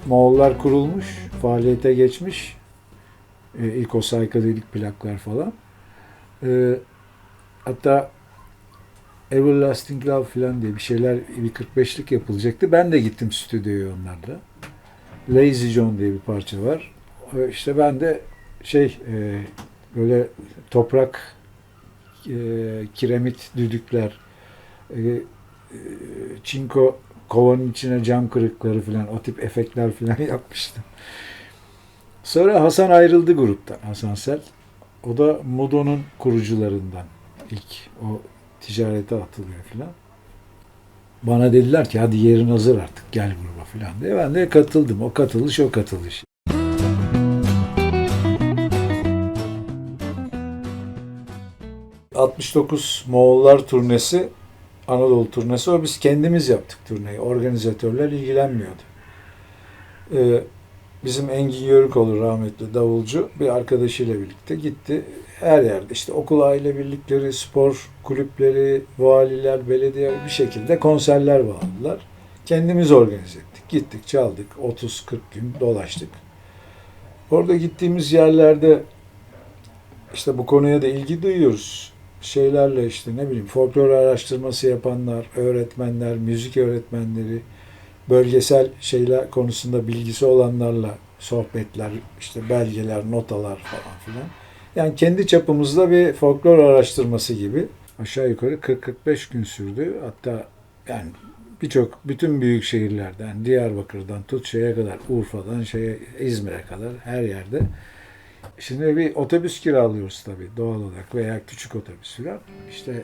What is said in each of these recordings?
Moğollar kurulmuş, faaliyete geçmiş. İlk o psychedelic plaklar falan. E, Hatta Everlasting Love falan diye bir şeyler, bir 45'lik yapılacaktı. Ben de gittim stüdyoya onlarla. Lazy John diye bir parça var. İşte ben de böyle toprak, kiremit düdükler, e, çinko kovanın içine cam kırıkları falan, o tip efektler falan yapmıştım. Sonra Hasan ayrıldı gruptan, Hasan Sel. O da Mudo'nun kurucularından, ilk o ticarete atılıyor falan. Bana dediler ki hadi yerin hazır artık, gel gruba falan diye. Ben de katıldım. O katılış o katılış. 69 Moğollar turnesi, Anadolu turnesi, o biz kendimiz yaptık turneyi. Organizatörler ilgilenmiyordu. Ee, Bizim Engin Yörükoğlu, rahmetli davulcu, bir arkadaşıyla birlikte gitti. Her yerde işte okul aile birlikleri, spor kulüpleri, valiler, belediye bir şekilde konserler bağladılar. Kendimiz organize ettik. Gittik, çaldık. 30-40 gün dolaştık. Orada gittiğimiz yerlerde işte bu konuya da ilgi duyuyoruz. Şeylerle işte ne bileyim folklor araştırması yapanlar, öğretmenler, müzik öğretmenleri, bölgesel şeyler konusunda bilgisi olanlarla sohbetler, işte belgeler, notalar falan filan. Yani kendi çapımızda bir folklor araştırması gibi aşağı yukarı 40-45 gün sürdü. Hatta yani bütün büyük şehirlerden, Diyarbakır'dan tut şeye kadar, Urfa'dan İzmir'e kadar her yerde. Şimdi bir otobüs kiralıyoruz tabii doğal olarak, veya küçük otobüs falan. İşte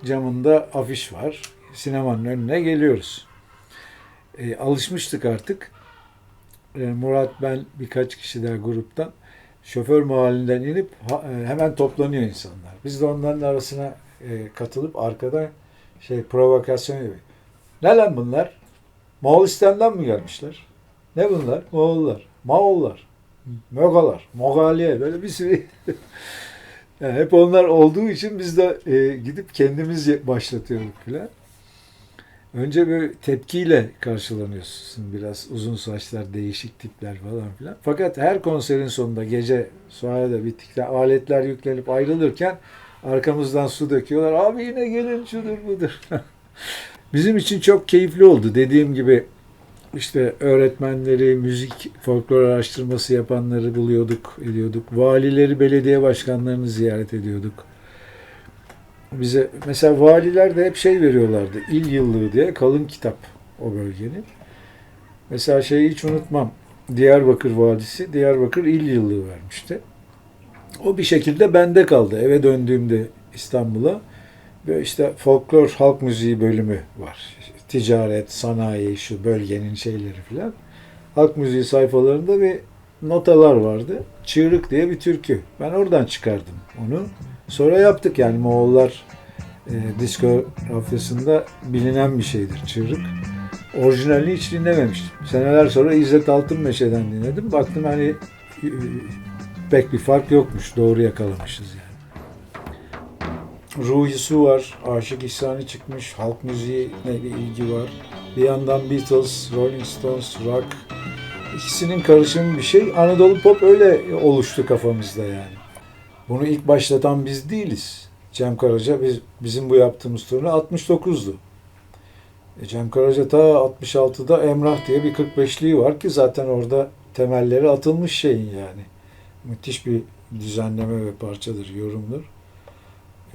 camında afiş var. Sinemanın önüne geliyoruz. Alışmıştık artık. Murat, ben, birkaç kişi daha gruptan şoför mahallinden inip hemen toplanıyor insanlar. Biz de onların arasına katılıp arkada provokasyon yapıyor. Ne lan bunlar? Moğolistan'dan mı gelmişler? Ne bunlar? Moğollar. Moğollar. Mögalar. Mogaliye. Böyle bir sürü. Yani hep onlar olduğu için biz de gidip kendimiz başlatıyorduk filan. Önce böyle tepkiyle karşılanıyorsun, biraz uzun saçlar, değişik tipler falan filan. Fakat her konserin sonunda, gece sonra da bittikten aletler yüklenip ayrılırken arkamızdan su döküyorlar. Abi yine gelin, şudur budur. Bizim için çok keyifli oldu. Dediğim gibi işte öğretmenleri, müzik, folklor araştırması yapanları buluyorduk, ediyorduk. Valileri, belediye başkanlarını ziyaret ediyorduk. Bize mesela valiler de hep veriyorlardı. İl yıllığı diye kalın kitap o bölgenin. Mesela hiç unutmam. Diyarbakır valisi Diyarbakır İl Yıllığı vermişti. O bir şekilde bende kaldı. Eve döndüğümde İstanbul'a böyle işte folklor halk müziği bölümü var. Ticaret, sanayi, şu bölgenin şeyleri filan. Halk müziği sayfalarında bir notalar vardı. Çığırık diye bir türkü. Ben oradan çıkardım onu. Sonra yaptık yani Moğollar diskografyasında bilinen bir şeydir çığırık. Orijinalini hiç dinlememiştim. Seneler sonra İzzet Altınmeşe'den dinledim. Baktım hani pek bir fark yokmuş. Doğru yakalamışız yani. Ruhi Su var. Aşık İhsan'ı çıkmış. Halk müziğine bir ilgi var. Bir yandan Beatles, Rolling Stones, rock. İkisinin karışımı bir şey. Anadolu Pop öyle oluştu kafamızda yani. Bunu ilk başlatan biz değiliz. Cem Karaca bizim bu yaptığımız turne 69'du. Cem Karaca ta 66'da Emrah diye bir 45'liği var ki zaten orada temelleri atılmış şeyin yani. Müthiş bir düzenleme ve parçadır, yorumdur.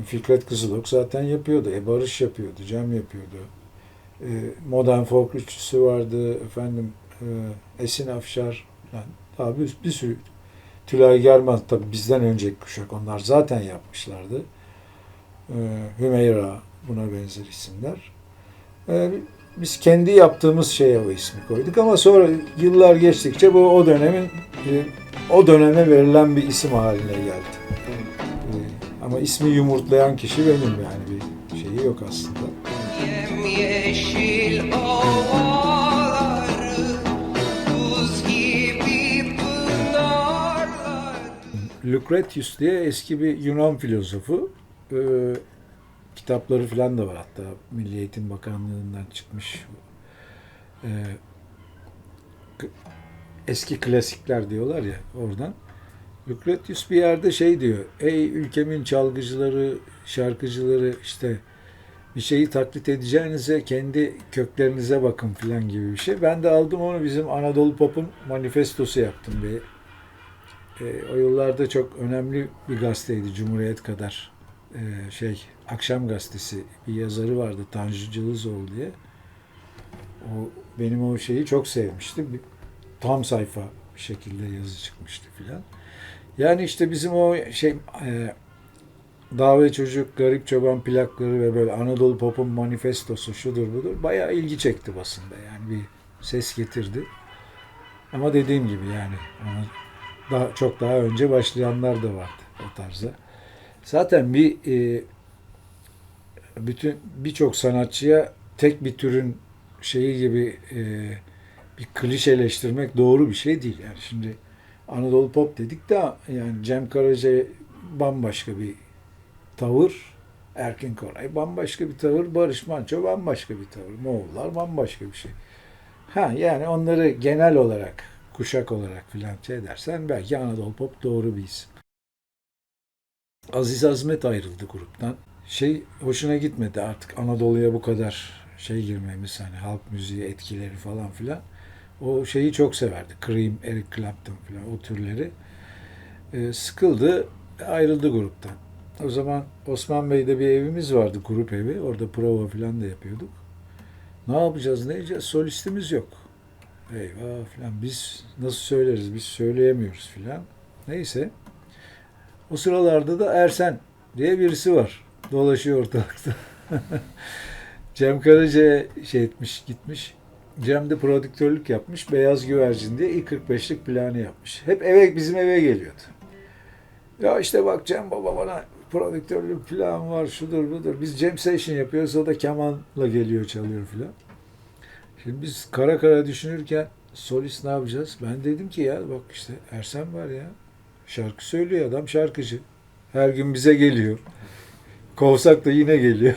Fikret Kızılok zaten yapıyordu. Barış yapıyordu, Cem yapıyordu. Modern folk üçlüsü vardı. Efendim Esin Afşar yani daha bir sürü. Tülay Germaz tabii bizden önceki kuşak. Onlar zaten yapmışlardı. Hümeyra, buna benzer isimler. Biz kendi yaptığımız şeye o ismi koyduk ama sonra yıllar geçtikçe bu o döneme verilen bir isim haline geldi. Ama ismi yumurtlayan kişi benim, yani bir şeyi yok aslında. Yemyeşil ovaları, buz gibi pınarlar. Lucretius diye eski bir Yunan filozofu. Kitapları falan da var, hatta Milli Eğitim Bakanlığı'ndan çıkmış. eski klasikler diyorlar ya oradan. Lucretius bir yerde şey diyor. Ey ülkemin çalgıcıları, şarkıcıları işte bir şeyi taklit edeceğinize kendi köklerinize bakın filan gibi bir şey. Ben de aldım onu bizim Anadolu Pop'un manifestosu yaptım. O yıllarda çok önemli bir gazeteydi Cumhuriyet kadar. Akşam gazetesi bir yazarı vardı Tanju Cılızoğlu diye. O benim o şeyi çok sevmişti. Tam sayfa bir şekilde yazı çıkmıştı filan. Yani işte bizim o Dağ ve Çocuk, Garip Çoban plakları ve böyle Anadolu Pop'un manifestosu şudur budur bayağı ilgi çekti basında. Yani bir ses getirdi. Ama dediğim gibi yani çok daha önce başlayanlar da vardı o tarza. Zaten birçok sanatçıya tek bir türün şeyi gibi bir klişeleştirmek doğru bir şey değil. Yani şimdi Anadolu Pop dedik de yani Cem Karaca bambaşka bir tavır, Erkin Koray bambaşka bir tavır, Barış Manço bambaşka bir tavır, Moğollar bambaşka bir şey. Yani onları genel olarak, kuşak olarak filan şey dersen belki Anadolu Pop doğru bir isim. Aziz Azmet ayrıldı gruptan. Hoşuna gitmedi artık Anadolu'ya bu kadar girmemiz hani halk müziği etkileri falan filan. O şeyi çok severdi. Cream, Eric Clapton filan o türleri. Sıkıldı, ayrıldı gruptan. O zaman Osman Bey'de bir evimiz vardı, grup evi. Orada prova filan da yapıyorduk. Ne yapacağız, ne edeceğiz? Solistimiz yok. Eyvah filan. Biz nasıl söyleriz? Biz söyleyemiyoruz filan. Neyse. O sıralarda da Ersen diye birisi var. Dolaşıyor ortalıkta. Cem Karaca gitmiş. Cem de prodüktörlük yapmış. Beyaz Güvercin diye ilk 45'lik planı yapmış. Hep bizim eve geliyordu. Ya işte bak Cem Baba bana prodüktörlük plan var, şudur budur. Biz Jam Session yapıyoruz, o da kemanla geliyor çalıyor filan. Şimdi biz kara kara düşünürken solist ne yapacağız? Ben dedim ki ya bak işte Ersen var ya. Şarkı söylüyor adam, şarkıcı. Her gün bize geliyor. Kovsak da yine geliyor.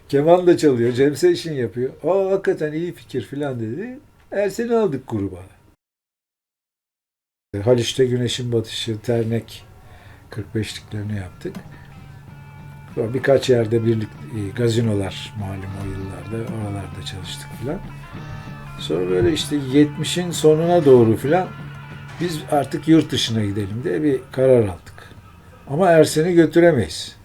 Keman da çalıyor, Jam Session yapıyor. Hakikaten iyi fikir filan dedi. Ersen'i aldık gruba. Haliç'te Güneşin Batışı, Ternek 45'liklerini yaptık. Sonra birkaç yerde gazinolar malum o yıllarda, oralarda çalıştık filan. Sonra böyle işte 70'in sonuna doğru filan biz artık yurt dışına gidelim diye bir karar aldık. Ama Ersen'i götüremeyiz.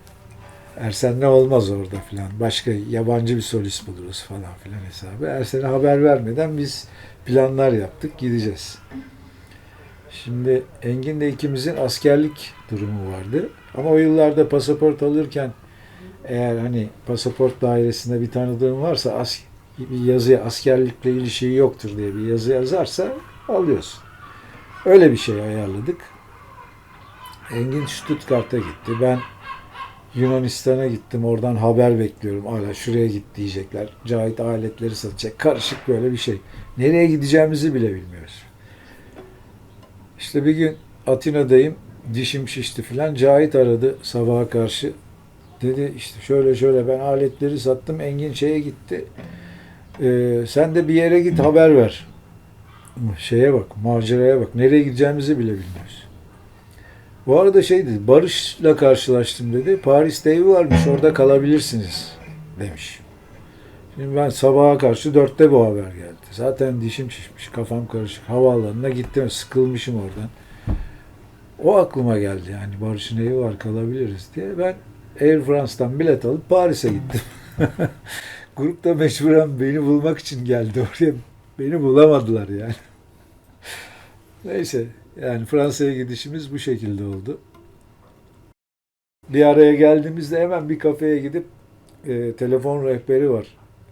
Ersen'le olmaz orada filan. Başka yabancı bir solist buluruz falan filan hesabı. Ersen'e haber vermeden biz planlar yaptık, gideceğiz. Şimdi Engin'le ikimizin askerlik durumu vardı. Ama o yıllarda pasaport alırken eğer hani pasaport dairesinde bir tanıdığın varsa bir yazıya askerlikle ilişiği yoktur diye bir yazı yazarsa alıyorsun. Öyle bir şey ayarladık. Engin Stuttgart'a gitti. Ben Yunanistan'a gittim. Oradan haber bekliyorum. Hala şuraya git diyecekler. Cahit aletleri satacak. Karışık böyle bir şey. Nereye gideceğimizi bile bilmiyoruz. İşte bir gün Atina'dayım. Dişim şişti filan. Cahit aradı sabaha karşı. Dedi işte şöyle şöyle ben aletleri sattım. Engin gitti. Sen de bir yere git haber ver. Maceraya bak. Nereye gideceğimizi bile bilmiyoruz. Bu arada dedi, Barış'la karşılaştım dedi. Paris'te evi varmış, orada kalabilirsiniz demiş. Şimdi ben sabaha karşı 4'te bu haber geldi. Zaten dişim şişmiş, kafam karışık. Havaalanına gittim, sıkılmışım oradan. O aklıma geldi yani Barış'ın evi var kalabiliriz diye. Ben Air France'dan bilet alıp Paris'e gittim. Grup da mecburen beni bulmak için geldi oraya. Beni bulamadılar yani. Neyse yani Fransa'ya gidişimiz bu şekilde oldu. Bir araya geldiğimizde hemen bir kafeye gidip telefon rehberi var.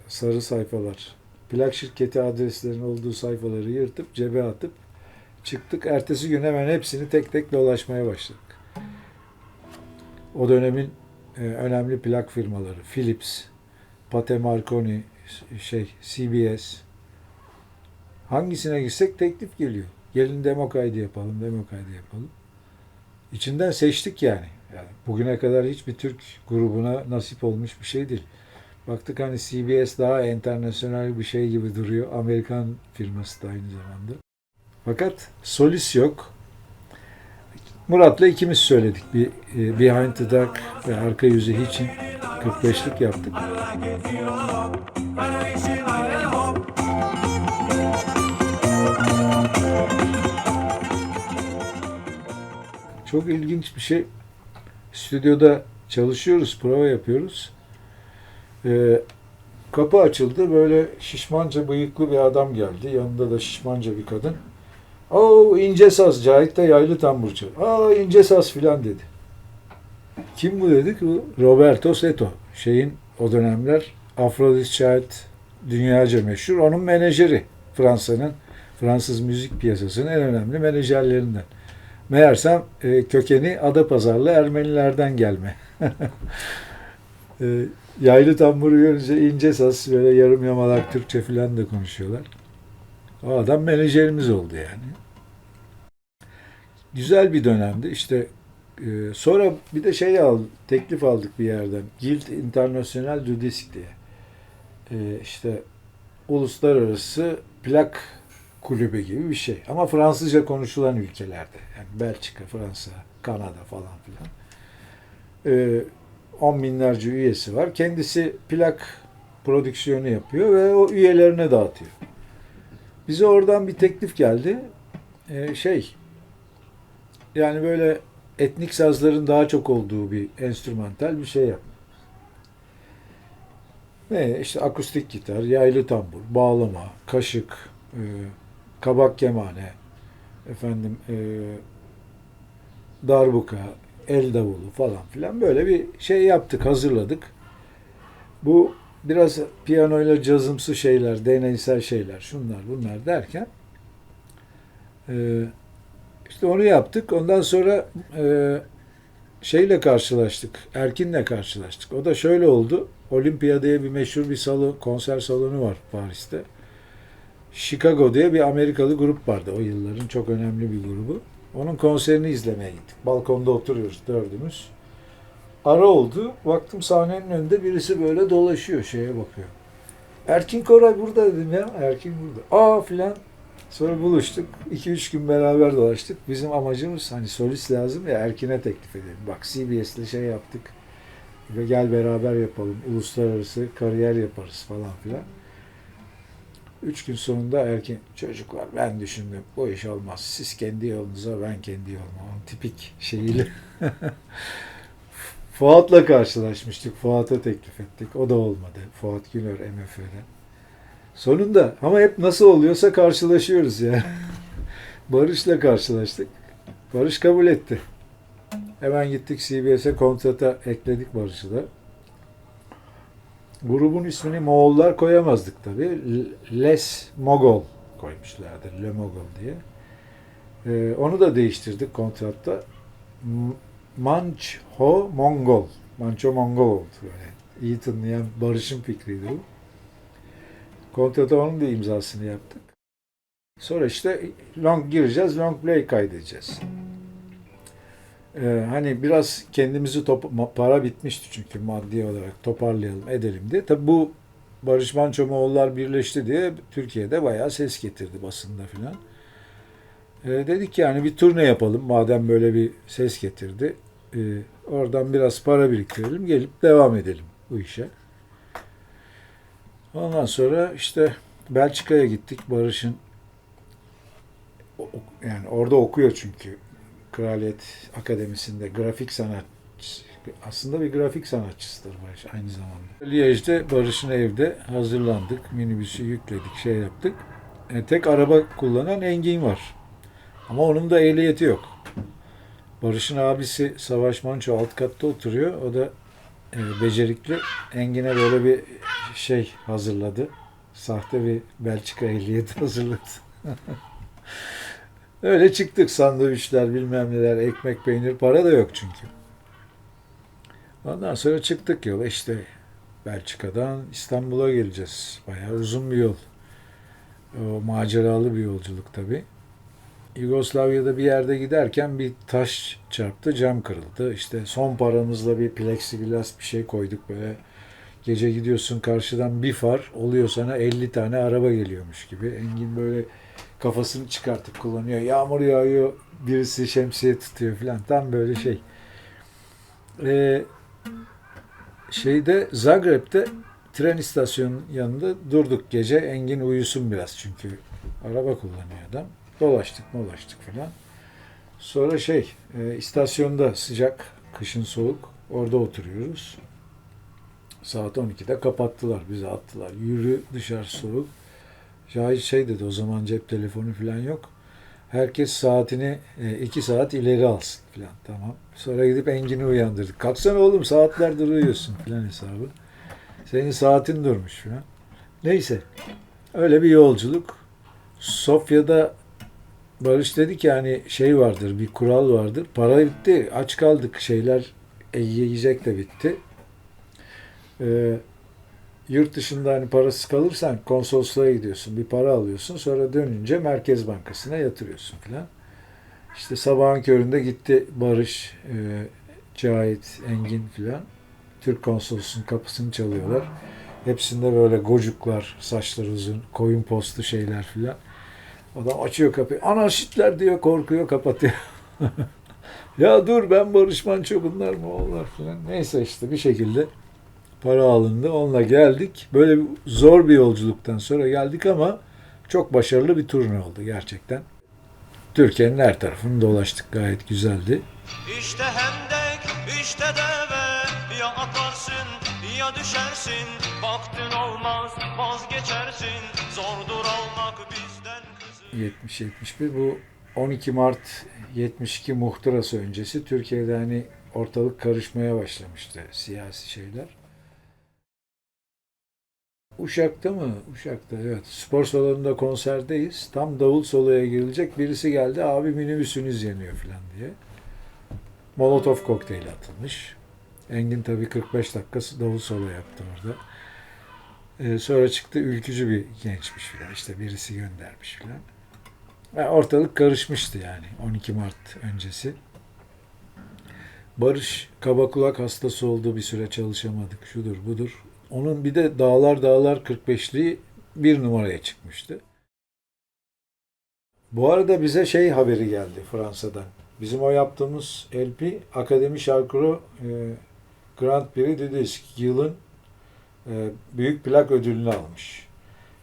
Sarı sayfalar. Plak şirketi adreslerinin olduğu sayfaları yırtıp cebe atıp çıktık. Ertesi gün hemen hepsini tek tek dolaşmaya başladık. O dönemin önemli plak firmaları. Philips, Pate Marconi, CBS. Hangisine gitsek teklif geliyor. Gelin demo kaydı yapalım, demo kaydı yapalım. İçinden seçtik yani. Bugüne kadar hiçbir Türk grubuna nasip olmuş bir şey değil. Baktık hani CBS daha internasyonel bir şey gibi duruyor. Amerikan firması da aynı zamanda. Fakat solist yok. Murat'la ikimiz söyledik. Bir Behind the Dark ve Arka Yüzü için 45'lik yaptık. Çok ilginç bir şey. Stüdyoda çalışıyoruz, prova yapıyoruz. Kapı açıldı. Böyle şişmanca bıyıklı bir adam geldi. Yanında da şişmanca bir kadın. "Oo, ince saz, Cahit de yaylı tambur çalıyor. Aa, ince saz" filan dedi. Kim bu dedik? Bu Roberto Seto. O dönemler Aphrodite Child dünyaca meşhur. Onun menajeri. Fransız müzik piyasasının en önemli menajerlerinden. Meğersem kökeni Adapazarlı Ermenilerden gelme. Yaylı tamburu görünce ince saz, böyle yarım yamalak Türkçe filan da konuşuyorlar. O adam menajerimiz oldu yani. Güzel bir dönemdi. İşte sonra bir de teklif aldık bir yerden. Guild International du Disque diye. İşte uluslararası plak kulübü gibi bir şey. Ama Fransızca konuşulan ülkelerde. Yani Belçika, Fransa, Kanada falan filan. 10 binlerce üyesi var. Kendisi plak prodüksiyonu yapıyor ve o üyelerine dağıtıyor. Bize oradan bir teklif geldi. Yani böyle etnik sazların daha çok olduğu bir enstrümantal bir şey yap. İşte akustik gitar, yaylı tambur, bağlama, kaşık, kabak kemane, darbuka, el davulu falan filan, böyle bir şey yaptık, hazırladık. Bu biraz piyanoyla cazımsı şeyler, deneysel şeyler, şunlar bunlar derken işte onu yaptık. Ondan sonra karşılaştık. Erkin'le karşılaştık. O da şöyle oldu. Olympia diye bir meşhur bir konser salonu var Paris'te. Chicago diye bir Amerikalı grup vardı o yılların. Çok önemli bir grubu. Onun konserini izlemeye gittik. Balkonda oturuyoruz dördümüz. Ara oldu. Baktım sahnenin önünde birisi böyle dolaşıyor, şeye bakıyor. "Erkin Koray burada" dedim ya. Erkin burada. "Aa" filan. Sonra buluştuk. 2-3 gün beraber dolaştık. Bizim amacımız, hani solist lazım ya, Erkin'e teklif edelim. Bak, CBS'li şey yaptık. Ve gel beraber yapalım. Uluslararası kariyer yaparız falan filan. 3 gün sonunda Erkin, "Çocuklar, ben düşündüm. Bu iş olmaz. Siz kendi yolunuza, ben kendi yoluma." Onun tipik şeyiyle. Fuat'la karşılaşmıştık. Fuat'a teklif ettik. O da olmadı. Fuat Güler MFÖ'den. Sonunda, ama hep nasıl oluyorsa karşılaşıyoruz yani. Barış'la karşılaştık. Barış kabul etti. Hemen gittik CBS'e, kontrata ekledik Barış'ı da. Grubun ismini Moğollar koyamazdık tabii. Les Mogol koymuşlardı. Le Mogol diye. Onu da değiştirdik kontratta. Manço Mongol. Manço Mongol oldu böyle. İyi tınlayan Barış'ın fikriydi bu. Kontrata onun da imzasını yaptık. Sonra işte gireceğiz, long play kaydedeceğiz. Hani biraz kendimizi para bitmişti çünkü maddi olarak toparlayalım edelim diye. Tabi bu Barış Manço Moğollar birleşti diye Türkiye'de bayağı ses getirdi basında filan. Dedik yani bir turne yapalım madem böyle bir ses getirdi. Oradan biraz para biriktirelim, gelip devam edelim bu işe. Ondan sonra işte Belçika'ya gittik. Barış'ın, yani orada okuyor çünkü, Kraliyet Akademisi'nde grafik sanat, aslında bir grafik sanatçısıdır Barış aynı zamanda. Liège'de Barış'ın evde hazırlandık. Minibüsü yükledik, şey yaptık. Tek araba kullanan Engin var. Ama onun da ehliyeti yok. Barış'ın abisi Savaş Manço alt katta oturuyor. O da becerikli. Engin'e böyle bir şey hazırladı. Sahte bir Belçika ehliyeti hazırladı. Öyle çıktık, sandviçler, bilmem neler, ekmek, peynir, para da yok çünkü. Ondan sonra çıktık yola, işte Belçika'dan İstanbul'a geleceğiz. Bayağı uzun bir yol. O maceralı bir yolculuk tabii. Yugoslavya'da bir yerde giderken bir taş çarptı, cam kırıldı. İşte son paramızla bir plexiglas bir şey koyduk böyle. Gece gidiyorsun, karşıdan bir far oluyor, sana 50 tane araba geliyormuş gibi. Engin böyle kafasını çıkartıp kullanıyor. Yağmur yağıyor, birisi şemsiye tutuyor falan. Tam böyle şey. Ee, Zagreb'de tren istasyonunun yanında durduk gece. Engin uyusun biraz çünkü araba kullanıyor adam. Dolaştık falan. Sonra istasyonda sıcak, kışın soğuk. Orada oturuyoruz. Saat 12'de kapattılar, bizi attılar. Yürü dışarı soğuk. Cahit dedi, o zaman cep telefonu falan yok. Herkes saatini 2 saat ileri alsın falan. Tamam. Sonra gidip Engin'i uyandırdık. Kalksana oğlum, saatlerdir uyuyorsun falan hesabı. Senin saatin durmuş falan. Neyse. Öyle bir yolculuk. Sofya'da Barış dedi ki hani vardır, bir kural vardır. Para bitti, aç kaldık, yiyecek de bitti. Ee, Yurt dışında hani parasız kalırsan konsolosluğa gidiyorsun, bir para alıyorsun, sonra dönünce Merkez Bankası'na yatırıyorsun filan. İşte sabahın köründe gitti Barış, Cahit, Engin filan. Türk konsolosunun kapısını çalıyorlar. Hepsinde böyle gocuklar, saçları uzun, koyun postu filan. Adam açıyor kapıyı. Anarşistler diyor, korkuyor, kapatıyor. Ya dur, ben Barış Manço, bunlar mı oğullar filan. Neyse işte bir şekilde para alındı. Onunla geldik. Böyle zor bir yolculuktan sonra geldik ama çok başarılı bir turne oldu gerçekten. Türkiye'nin her tarafını dolaştık. Gayet güzeldi. İşte hendek, işte deve, ya atarsın ya düşersin. Baktın olmaz, vazgeçersin. Zordur almak bizden kızı. 70-71 bu 12 Mart 72 muhtırası öncesi Türkiye'de hani ortalık karışmaya başlamıştı, siyasi şeyler. Uşak'ta mı? Uşak'ta, evet. Spor salonunda konserdeyiz. Tam davul soloya girilecek. Birisi geldi, abi minibüsünüz yanıyor falan diye. Molotov kokteyli atılmış. Engin tabii 45 dakika davul solo yaptı orada. Sonra çıktı, ülkücü bir gençmiş falan. İşte birisi göndermiş falan. Ortalık karışmıştı yani 12 Mart öncesi. Barış kaba kulak hastası oldu, bir süre çalışamadık, şudur budur. Onun bir de Dağlar Dağlar 45'liği bir numaraya çıkmıştı. Bu arada bize haberi geldi Fransa'dan. Bizim o yaptığımız LP Akademi Şarkıro Grand Prix du Disque yılın büyük plak ödülünü almış.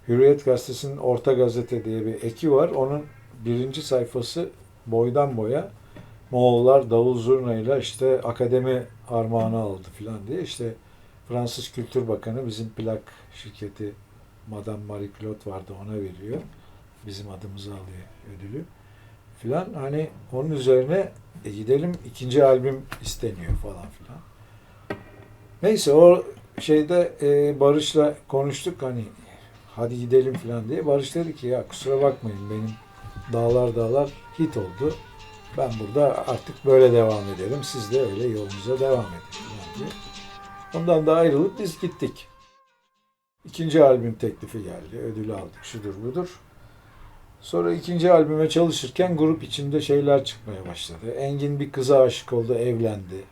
Hürriyet Gazetesi'nin Orta Gazete diye bir eki var. Onun birinci sayfası boydan boya Moğollar davul zurnayla işte akademi armağanı aldı filan diye. İşte Fransız Kültür Bakanı bizim plak şirketi Madame Marie Claude vardı, ona veriyor. Bizim adımızı alıyor ödülü filan. Hani onun üzerine gidelim, ikinci albüm isteniyor falan filan. Neyse o Barış'la konuştuk hani hadi gidelim filan diye. Barış dedi ki ya kusura bakmayın, benim Dağlar Dağlar hit oldu. Ben burada artık böyle devam edelim. Siz de öyle yolunuza devam edin diye. Ondan da ayrılıp biz gittik. İkinci albüm teklifi geldi. Ödülü aldık. Şudur budur. Sonra ikinci albüme çalışırken grup içinde şeyler çıkmaya başladı. Engin bir kıza aşık oldu, evlendi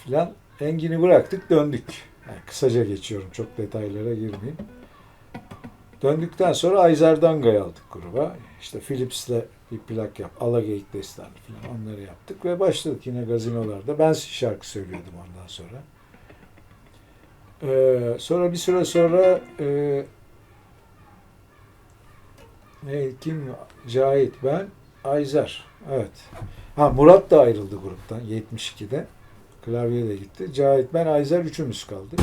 filan. Engin'i bıraktık, döndük. Yani kısaca geçiyorum, çok detaylara girmeyeyim. Döndükten sonra Ayzer Danga'yı aldık gruba. İşte Philips'le bir plak Alageyik Destanı falan, onları yaptık ve başladık yine gazinolarda. Ben şarkı söylüyordum ondan sonra. Sonra bir süre sonra kim? Cahit, ben, Ayzer. Evet. Murat da ayrıldı gruptan 72'de. Klavye de gitti. Cahit, ben, Ayzer üçümüz kaldık.